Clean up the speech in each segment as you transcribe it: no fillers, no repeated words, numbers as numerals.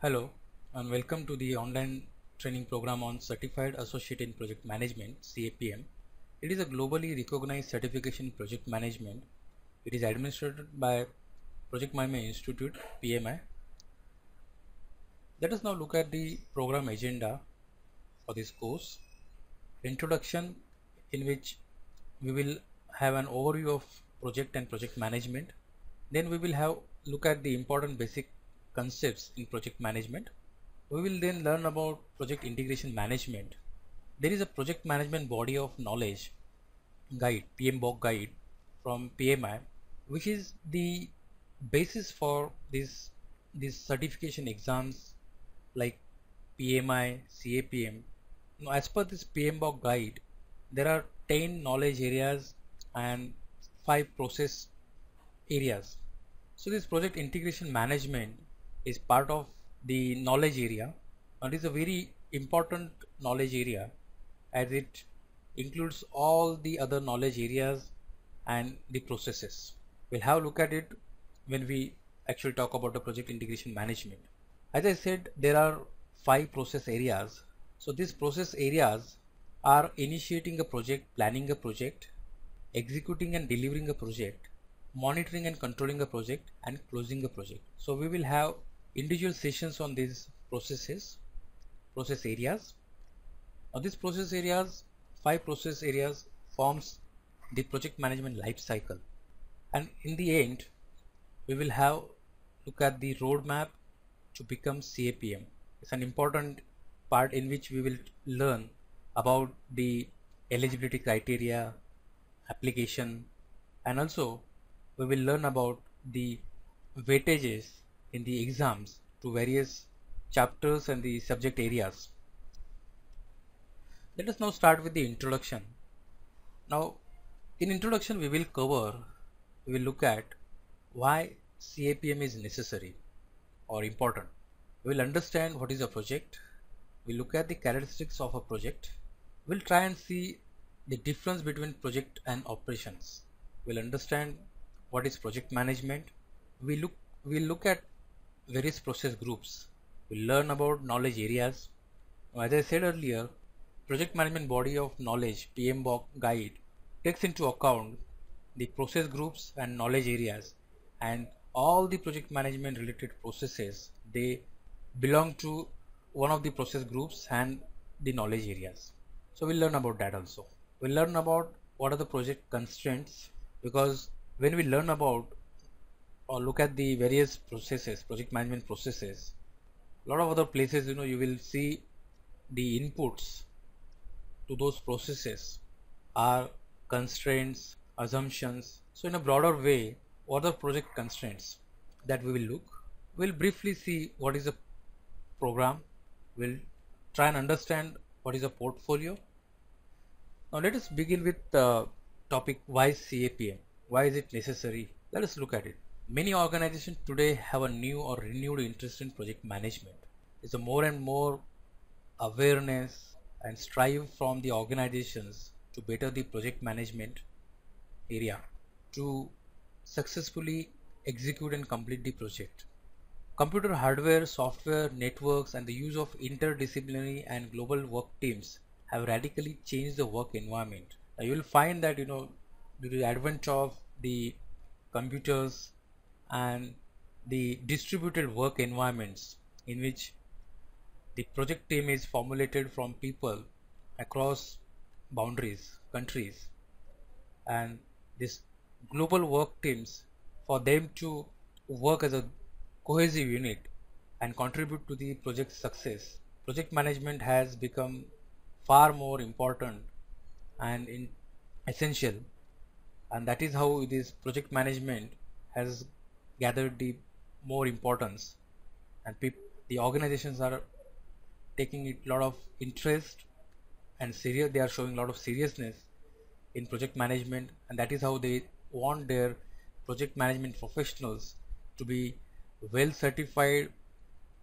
Hello and welcome to the online training program on Certified Associate in Project Management (CAPM). It is a globally recognized certification in project management. It is administered by Project Management Institute (PMI). Let us now look at the program agenda for this course. Introduction, in which we will have an overview of project and project management. Then we will have look at the important basic concepts in project management. We will then learn about project integration management. There is a project management body of knowledge guide, PMBOK guide from PMI, which is the basis for these certification exams like PMI, CAPM. Now, as per this PMBOK guide, there are 10 knowledge areas and 5 process areas. So this project integration management is part of the knowledge area, and is a very important knowledge area as it includes all the other knowledge areas and the processes. We'll have a look at it when we actually talk about the project integration management. As I said, there are 5 process areas. So these process areas are initiating a project, planning a project, executing and delivering a project, monitoring and controlling a project, and closing a project. So we will have individual sessions on these process areas. Now these process areas, 5 process areas forms the project management life cycle, and in the end we will have look at the roadmap to become CAPM. It's an important part in which we will learn about the eligibility criteria, application, and also we will learn about the weightages in the exams to various chapters and the subject areas. Let us now start with the introduction. Now, in introduction we will look at why CAPM is necessary or important. We will understand what is a project. We look at the characteristics of a project. We'll try and see the difference between project and operations. We'll understand what is project management. We'll look at various process groups. We'll learn about knowledge areas. As I said earlier, project management body of knowledge PMBOK guide takes into account the process groups and knowledge areas, and all the project management related processes, they belong to one of the process groups and the knowledge areas. So we'll learn about that also. We'll learn about what are the project constraints, because when we learn about or look at the various processes, project management processes, a lot of other places, you will see the inputs to those processes are constraints, assumptions. So in a broader way, what are project constraints that we will look? We'll briefly see what is a program. We'll try and understand what is a portfolio. Now let us begin with the topic, why CAPM? Why is it necessary? Let us look at it. Many organizations today have a new or renewed interest in project management. There's a more and more awareness and strive from the organizations to better the project management area to successfully execute and complete the project. Computer hardware, software, networks, and the use of interdisciplinary and global work teams have radically changed the work environment. Now you will find that due to the advent of the computers and the distributed work environments, in which the project team is formulated from people across boundaries, countries, and this global work teams, for them to work as a cohesive unit and contribute to the project's success, project management has become far more important and essential, and that is how this project management has gathered the more importance, and the organizations are taking it a lot of interest and they are showing a lot of seriousness in project management, and that is how they want their project management professionals to be well certified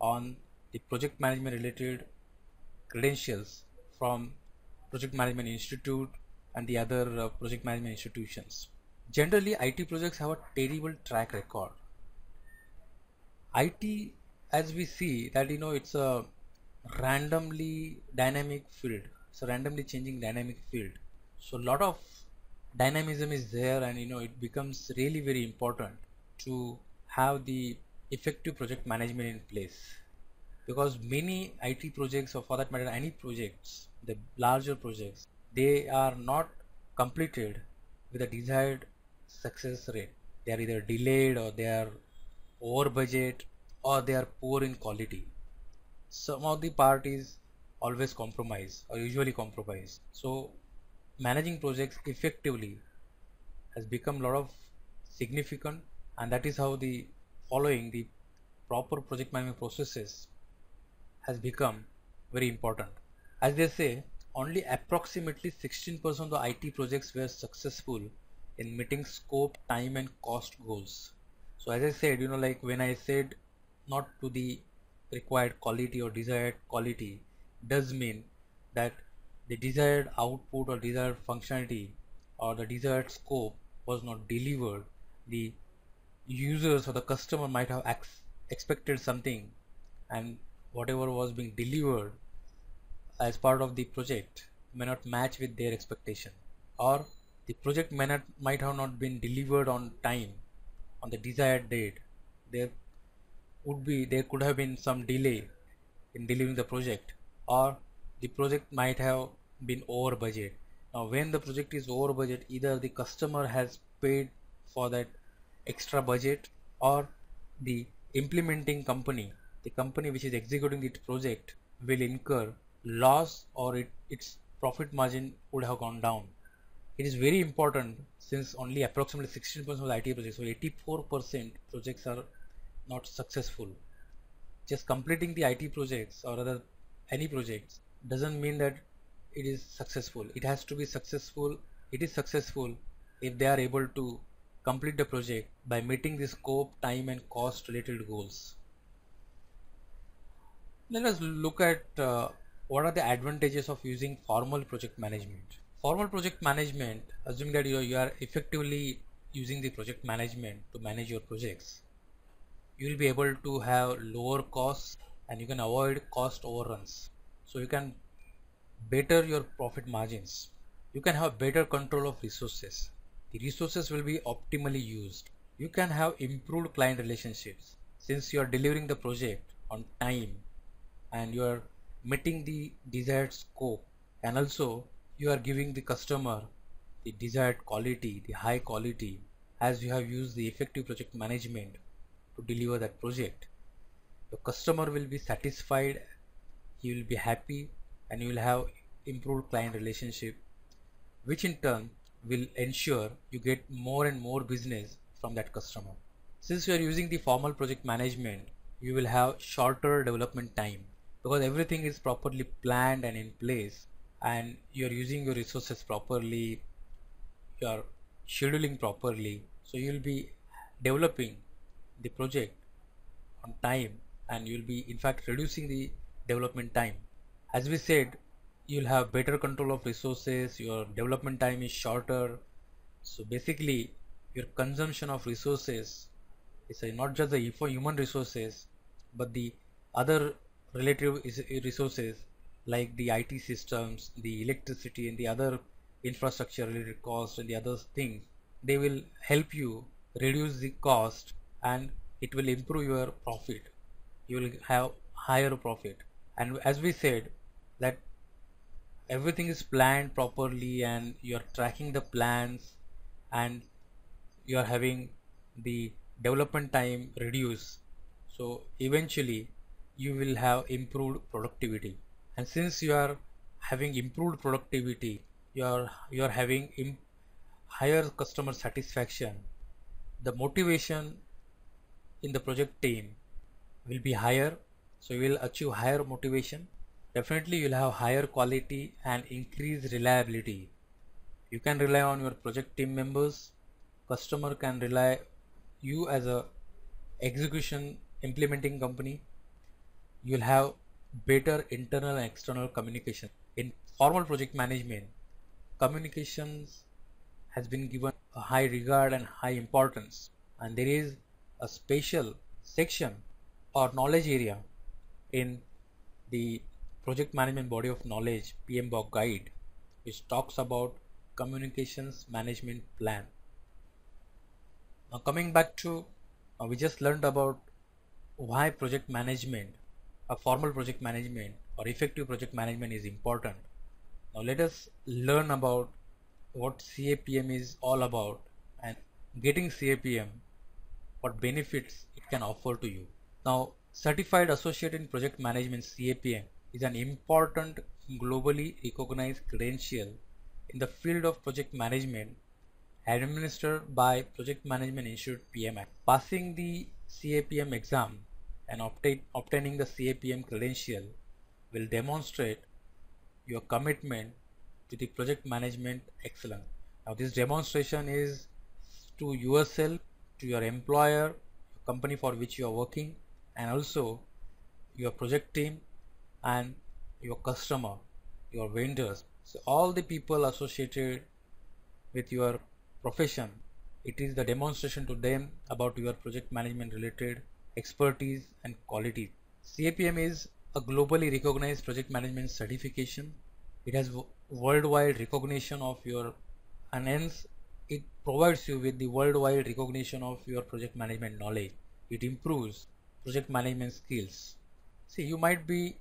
on the project management related credentials from Project Management Institute and the other project management institutions. Generally, IT projects have a terrible track record. IT as we see that it's a randomly dynamic field, it's a randomly changing dynamic field, so a lot of dynamism is there, and it becomes really very important to have the effective project management in place, because many IT projects, or for that matter any projects, the larger projects, they are not completed with a desired success rate. They are either delayed, or they are over budget, or they are poor in quality. Some of the parties always compromise, or usually compromise. So managing projects effectively has become a lot of significant, and that is how the following the proper project management processes has become very important. As they say, only approximately 16% of the IT projects were successful in meeting scope, time, and cost goals. So as I said, like when I said not to the required quality or desired quality, does mean that the desired output or desired functionality or the desired scope was not delivered. The users or the customer might have expected something, and whatever was being delivered as part of the project may not match with their expectation, or the project might have not been delivered on time on the desired date. There could have been some delay in delivering the project, or the project might have been over budget. Now when the project is over budget, either the customer has paid for that extra budget, or the implementing company, the company which is executing the project, will incur loss, or its profit margin would have gone down. It is very important, since only approximately 16% of the IT projects, so 84% projects are not successful. Just completing the IT projects or other any projects doesn't mean that it is successful. It has to be successful. It is successful if they are able to complete the project by meeting the scope, time, and cost related goals. Let us look at what are the advantages of using formal project management. Formal project management, assuming that you are effectively using the project management to manage your projects, you will be able to have lower costs, and you can avoid cost overruns. So you can better your profit margins. You can have better control of resources. The resources will be optimally used. You can have improved client relationships, since you are delivering the project on time and you are meeting the desired scope, and also you are giving the customer the desired quality, the high quality, as you have used the effective project management to deliver that project. The customer will be satisfied, he will be happy, and you will have improved client relationship, which in turn will ensure you get more and more business from that customer. Since you are using the formal project management, you will have shorter development time, because everything is properly planned and in place, and you are using your resources properly, you are scheduling properly, so you will be developing the project on time, and you will be in fact reducing the development time. As we said, you will have better control of resources, your development time is shorter. So basically your consumption of resources is not just the human resources, but the other relative resources like the IT systems, the electricity, and the other infrastructure related costs and the other things. They will help you reduce the cost, and it will improve your profit. You will have higher profit. And as we said, that everything is planned properly, and you are tracking the plans, and you are having the development time reduced, so eventually you will have improved productivity. And since you are having improved productivity, you are having higher customer satisfaction, the motivation in the project team will be higher, so you will achieve higher motivation. Definitely you will have higher quality and increased reliability. You can rely on your project team members. Customer can rely you as a execution implementing company. You will have better internal and external communication. In formal project management, communications has been given a high regard and high importance, and there is a special section or knowledge area in the project management body of knowledge PMBOK guide, which talks about communications management plan. Now coming back to, we just learned about why project management, a formal project management or effective project management is important. Now let us learn about what CAPM is all about and getting CAPM, what benefits it can offer to you. Now, Certified Associate in Project Management CAPM is an important globally recognized credential in the field of project management administered by Project Management Institute PMI. Passing the CAPM exam and obtaining the CAPM credential will demonstrate your commitment to the project management excellence. Now this demonstration is to yourself, to your employer, your company for which you are working, and also your project team and your customer, your vendors. So all the people associated with your profession, it is the demonstration to them about your project management related expertise and quality. CAPM is a globally recognized project management certification. It has worldwide recognition of your, and hence it provides you with the worldwide recognition of your project management knowledge. It improves project management skills. See, you might be